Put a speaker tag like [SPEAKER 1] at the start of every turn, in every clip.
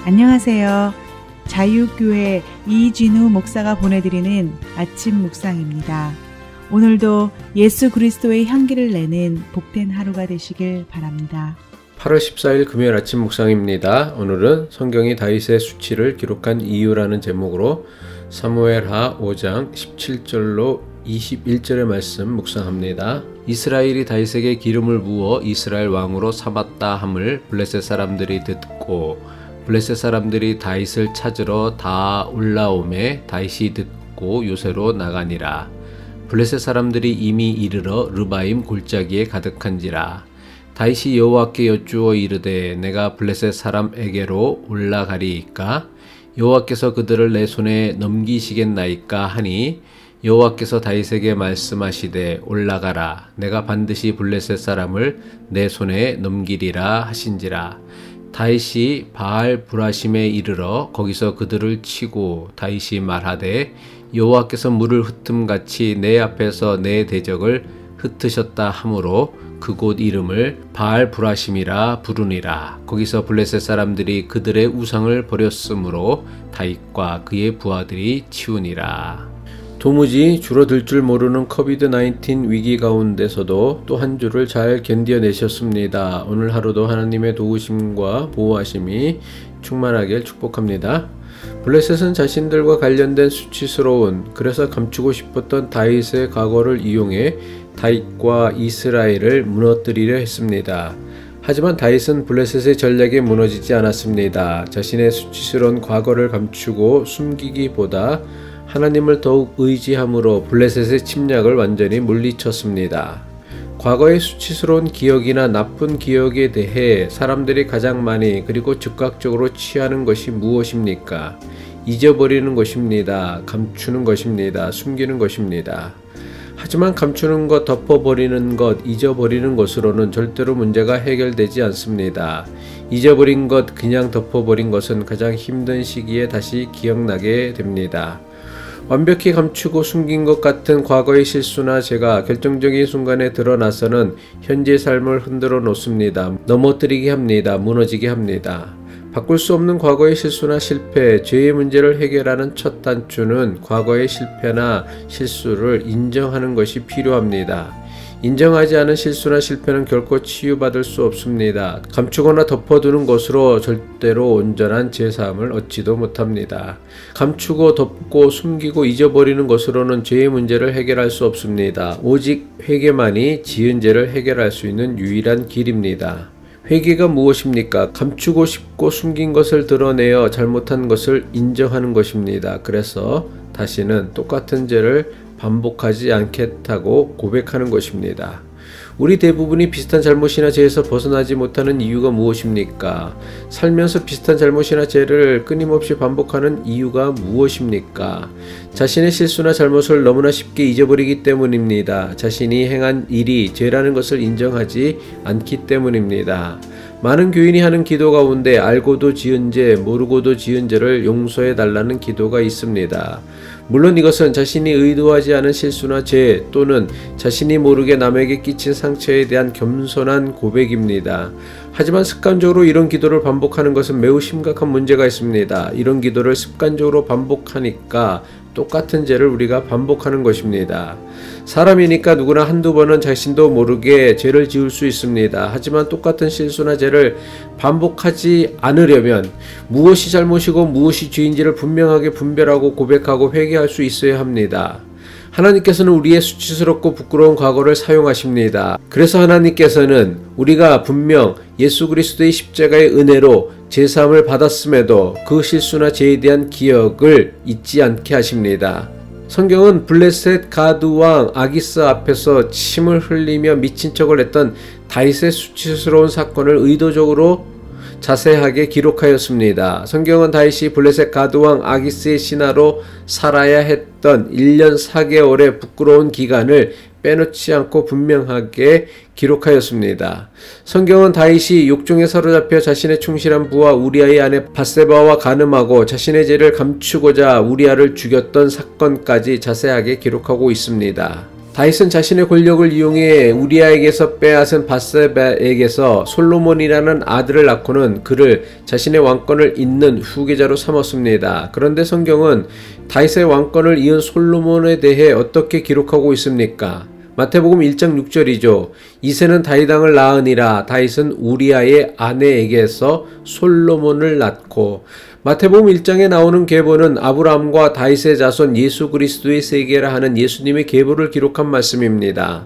[SPEAKER 1] 안녕하세요. 자유교회 이진우 목사가 보내드리는 아침 묵상입니다. 오늘도 예수 그리스도의 향기를 내는 복된 하루가 되시길 바랍니다.
[SPEAKER 2] 8월 14일 금요일 아침 묵상입니다. 오늘은 성경이 다윗의 수치를 기록한 이유라는 제목으로 사무엘하 5장 17절로 21절의 말씀 묵상합니다. 이스라엘이 다윗에게 기름을 부어 이스라엘 왕으로 삼았다 함을 블레셋 사람들이 듣고 블레셋 사람들이 다윗을 찾으러 다 올라오매 다윗이 듣고 요새로 나가니라. 블레셋 사람들이 이미 이르러 르바임 골짜기에 가득한지라. 다윗이 여호와께 여쭈어 이르되 내가 블레셋 사람에게로 올라가리이까 여호와께서 그들을 내 손에 넘기시겠나이까 하니 여호와께서 다윗에게 말씀하시되 올라가라 내가 반드시 블레셋 사람을 내 손에 넘기리라 하신지라. 다윗이 바알 브라심에 이르러 거기서 그들을 치고 다윗이 말하되 여호와께서 물을 흩음같이 내 앞에서 내 대적을 흩으셨다 하므로 그곳 이름을 바알 브라심이라 부르니라. 거기서 블레셋 사람들이 그들의 우상을 버렸으므로 다윗과 그의 부하들이 치우니라. 도무지 줄어들 줄 모르는 코비드-19 위기 가운데서도 또 한 주를 잘 견뎌내셨습니다. 오늘 하루도 하나님의 도우심과 보호하심이 충만하길 축복합니다. 블레셋은 자신들과 관련된 수치스러운 그래서 감추고 싶었던 다윗의 과거를 이용해 다윗과 이스라엘을 무너뜨리려 했습니다. 하지만 다윗은 블레셋의 전략에 무너지지 않았습니다. 자신의 수치스러운 과거를 감추고 숨기기보다 하나님을 더욱 의지함으로 블레셋의 침략을 완전히 물리쳤습니다. 과거의 수치스러운 기억이나 나쁜 기억에 대해 사람들이 가장 많이 그리고 즉각적으로 취하는 것이 무엇입니까? 잊어버리는 것입니다. 감추는 것입니다. 숨기는 것입니다. 하지만 감추는 것, 덮어버리는 것, 잊어버리는 것으로는 절대로 문제가 해결되지 않습니다. 잊어버린 것, 그냥 덮어버린 것은 가장 힘든 시기에 다시 기억나게 됩니다. 완벽히 감추고 숨긴 것 같은 과거의 실수나 죄가 결정적인 순간에 드러나서는 현재 삶을 흔들어 놓습니다. 넘어뜨리게 합니다. 무너지게 합니다. 바꿀 수 없는 과거의 실수나 실패, 죄의 문제를 해결하는 첫 단추는 과거의 실패나 실수를 인정하는 것이 필요합니다. 인정하지 않은 실수나 실패는 결코 치유받을 수 없습니다. 감추거나 덮어두는 것으로 절대로 온전한 제사함을 얻지도 못합니다. 감추고 덮고 숨기고 잊어버리는 것으로는 죄의 문제를 해결할 수 없습니다. 오직 회개만이 지은 죄를 해결할 수 있는 유일한 길입니다. 회개가 무엇입니까? 감추고 싶고 숨긴 것을 드러내어 잘못한 것을 인정하는 것입니다. 그래서 다시는 똑같은 죄를 반복하지 않겠다고 고백하는 것입니다. 우리 대부분이 비슷한 잘못이나 죄에서 벗어나지 못하는 이유가 무엇입니까? 살면서 비슷한 잘못이나 죄를 끊임없이 반복하는 이유가 무엇입니까? 자신의 실수나 잘못을 너무나 쉽게 잊어버리기 때문입니다. 자신이 행한 일이 죄라는 것을 인정하지 않기 때문입니다. 많은 교인이 하는 기도 가운데 알고도 지은 죄, 모르고도 지은 죄를 용서해 달라는 기도가 있습니다. 물론 이것은 자신이 의도하지 않은 실수나 죄 또는 자신이 모르게 남에게 끼친 상처에 대한 겸손한 고백입니다. 하지만 습관적으로 이런 기도를 반복하는 것은 매우 심각한 문제가 있습니다. 이런 기도를 습관적으로 반복하니까 똑같은 죄를 우리가 반복하는 것입니다. 사람이니까 누구나 한두 번은 자신도 모르게 죄를 지을 수 있습니다. 하지만 똑같은 실수나 죄를 반복하지 않으려면 무엇이 잘못이고 무엇이 죄인지를 분명하게 분별하고 고백하고 회개할 수 있어야 합니다. 하나님께서는 우리의 수치스럽고 부끄러운 과거를 사용하십니다. 그래서 하나님께서는 우리가 분명 예수 그리스도의 십자가의 은혜로 제사함을 받았음에도 그 실수나 죄에 대한 기억을 잊지 않게 하십니다. 성경은 블레셋 가드 왕 아기스 앞에서 침을 흘리며 미친 척을 했던 다윗의 수치스러운 사건을 의도적으로 자세하게 기록하였습니다. 성경은 다윗이 블레셋 가드 왕 아기스의 신하로 살아야 했던 1년 4개월의 부끄러운 기간을 빼놓지 않고 분명하게 기록하였습니다. 성경은 다윗이 욕종에 사로잡혀 자신의 충실한 부하 우리아의 아내 밧세바와 간음하고 자신의 죄를 감추고자 우리아를 죽였던 사건까지 자세하게 기록하고 있습니다. 다윗은 자신의 권력을 이용해 우리아에게서 빼앗은 밧세바에게서 솔로몬이라는 아들을 낳고는 그를 자신의 왕권을 잇는 후계자로 삼았습니다. 그런데 성경은 다윗의 왕권을 이은 솔로몬에 대해 어떻게 기록하고 있습니까? 마태복음 1장 6절이죠. 이새는 다윗 왕을 낳으니라. 다윗은 우리아의 아내에게서 솔로몬을 낳고. 마태복음 1장에 나오는 계보는 아브라함과 다윗의 자손 예수 그리스도의 세계라 하는 예수님의 계보를 기록한 말씀입니다.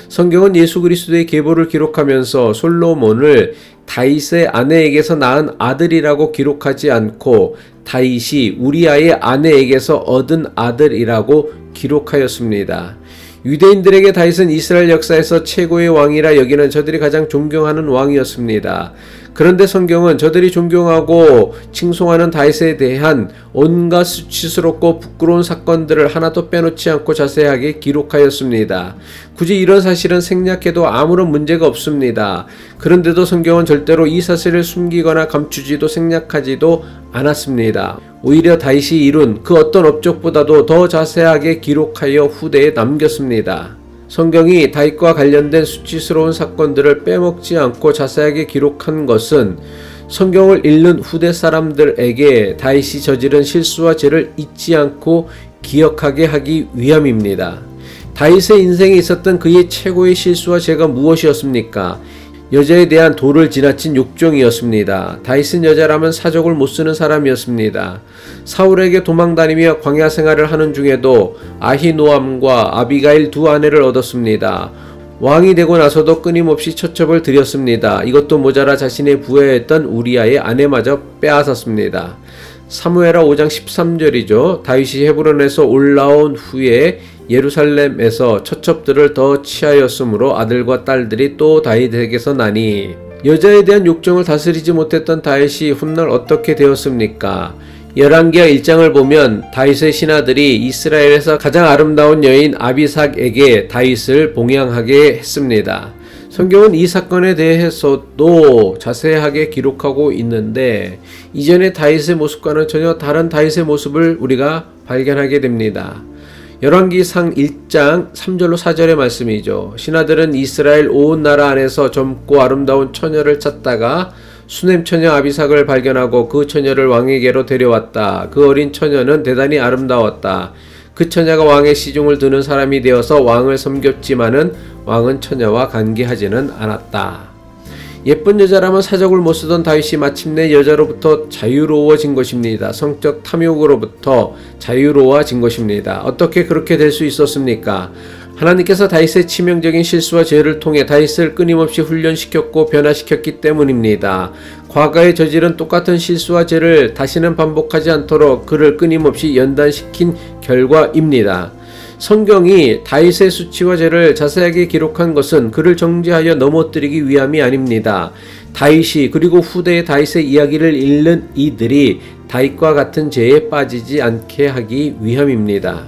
[SPEAKER 2] 성경은 예수 그리스도의 계보를 기록하면서 솔로몬을 다윗의 아내에게서 낳은 아들이라고 기록하지 않고 다윗이 우리아의 아내에게서 얻은 아들이라고 기록하였습니다. 유대인들에게 다윗은 이스라엘 역사에서 최고의 왕이라 여기는 저들이 가장 존경하는 왕이었습니다. 그런데 성경은 저들이 존경하고 칭송하는 다윗에 대한 온갖 수치스럽고 부끄러운 사건들을 하나도 빼놓지 않고 자세하게 기록하였습니다. 굳이 이런 사실은 생략해도 아무런 문제가 없습니다. 그런데도 성경은 절대로 이 사실을 숨기거나 감추지도 생략하지도 않았습니다. 오히려 다윗이 이룬 그 어떤 업적보다도 더 자세하게 기록하여 후대에 남겼습니다. 성경이 다윗과 관련된 수치스러운 사건들을 빼먹지 않고 자세하게 기록한 것은 성경을 읽는 후대 사람들에게 다윗이 저지른 실수와 죄를 잊지 않고 기억하게 하기 위함입니다. 다윗의 인생에 있었던 그의 최고의 실수와 죄가 무엇이었습니까? 여자에 대한 도를 지나친 욕정이었습니다. 다윗은 여자라면 사족을 못 쓰는 사람이었습니다. 사울에게 도망다니며 광야 생활을 하는 중에도 아히노암과 아비가일 두 아내를 얻었습니다. 왕이 되고 나서도 끊임없이 처첩을 드렸습니다. 이것도 모자라 자신의 부하였던 우리아의 아내마저 빼앗았습니다. 사무엘하 5장 13절이죠. 다윗이 헤브론에서 올라온 후에 예루살렘에서 처첩들을 더 취하였으므로 아들과 딸들이 또 다윗에게서 나니. 여자에 대한 욕정을 다스리지 못했던 다윗이 훗날 어떻게 되었습니까? 열왕기하 1장을 보면 다윗의 신하들이 이스라엘에서 가장 아름다운 여인 아비삭에게 다윗을 봉양하게 했습니다. 성경은 이 사건에 대해서도 자세하게 기록하고 있는데 이전의 다윗의 모습과는 전혀 다른 다윗의 모습을 우리가 발견하게 됩니다. 열왕기상 1장 3절로 4절의 말씀이죠. 신하들은 이스라엘 온 나라 안에서 젊고 아름다운 처녀를 찾다가 수넴 처녀 아비삭을 발견하고 그 처녀를 왕에게로 데려왔다. 그 어린 처녀는 대단히 아름다웠다. 그 처녀가 왕의 시중을 드는 사람이 되어서 왕을 섬겼지만은 왕은 처녀와 관계하지는 않았다. 예쁜 여자라면 사족을 못 쓰던 다윗이 마침내 여자로부터 자유로워진 것입니다. 성적 탐욕으로부터 자유로워진 것입니다. 어떻게 그렇게 될 수 있었습니까? 하나님께서 다윗의 치명적인 실수와 죄를 통해 다윗을 끊임없이 훈련시켰고 변화시켰기 때문입니다. 과거에 저지른 똑같은 실수와 죄를 다시는 반복하지 않도록 그를 끊임없이 연단시킨 결과입니다. 성경이 다윗의 수치와 죄를 자세하게 기록한 것은 그를 정죄하여 넘어뜨리기 위함이 아닙니다. 다윗이 그리고 후대의 다윗의 이야기를 읽는 이들이 다윗과 같은 죄에 빠지지 않게 하기 위함입니다.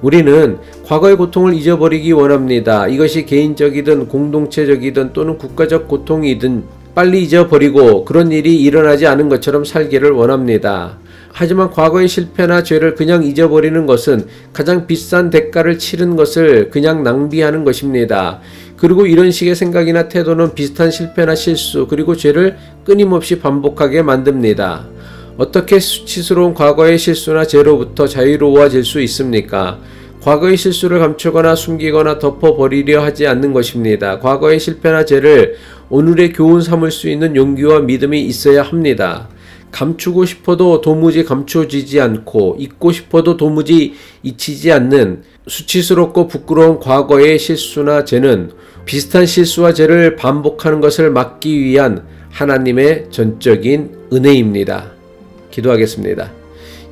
[SPEAKER 2] 우리는 과거의 고통을 잊어버리기 원합니다. 이것이 개인적이든 공동체적이든 또는 국가적 고통이든 빨리 잊어버리고 그런 일이 일어나지 않은 것처럼 살기를 원합니다. 하지만 과거의 실패나 죄를 그냥 잊어버리는 것은 가장 비싼 대가를 치른 것을 그냥 낭비하는 것입니다. 그리고 이런 식의 생각이나 태도는 비슷한 실패나 실수 그리고 죄를 끊임없이 반복하게 만듭니다. 어떻게 수치스러운 과거의 실수나 죄로부터 자유로워질 수 있습니까? 과거의 실수를 감추거나 숨기거나 덮어버리려 하지 않는 것입니다. 과거의 실패나 죄를 오늘의 교훈 삼을 수 있는 용기와 믿음이 있어야 합니다. 감추고 싶어도 도무지 감춰지지 않고 잊고 싶어도 도무지 잊히지 않는 수치스럽고 부끄러운 과거의 실수나 죄는 비슷한 실수와 죄를 반복하는 것을 막기 위한 하나님의 전적인 은혜입니다. 기도하겠습니다.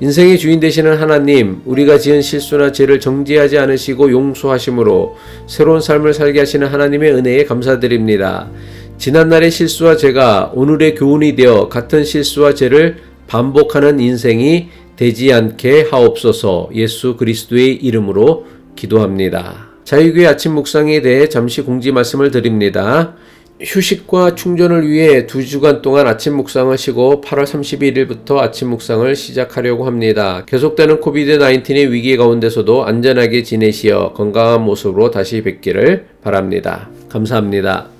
[SPEAKER 2] 인생의 주인 되시는 하나님, 우리가 지은 실수나 죄를 정죄하지 않으시고 용서하심으로 새로운 삶을 살게 하시는 하나님의 은혜에 감사드립니다. 지난날의 실수와 죄가 오늘의 교훈이 되어 같은 실수와 죄를 반복하는 인생이 되지 않게 하옵소서. 예수 그리스도의 이름으로 기도합니다. 자유교회 아침 묵상에 대해 잠시 공지 말씀을 드립니다. 휴식과 충전을 위해 2주간 동안 아침 묵상을 쉬고 8월 31일부터 아침 묵상을 시작하려고 합니다. 계속되는 코비드-19의 위기 가운데서도 안전하게 지내시어 건강한 모습으로 다시 뵙기를 바랍니다. 감사합니다.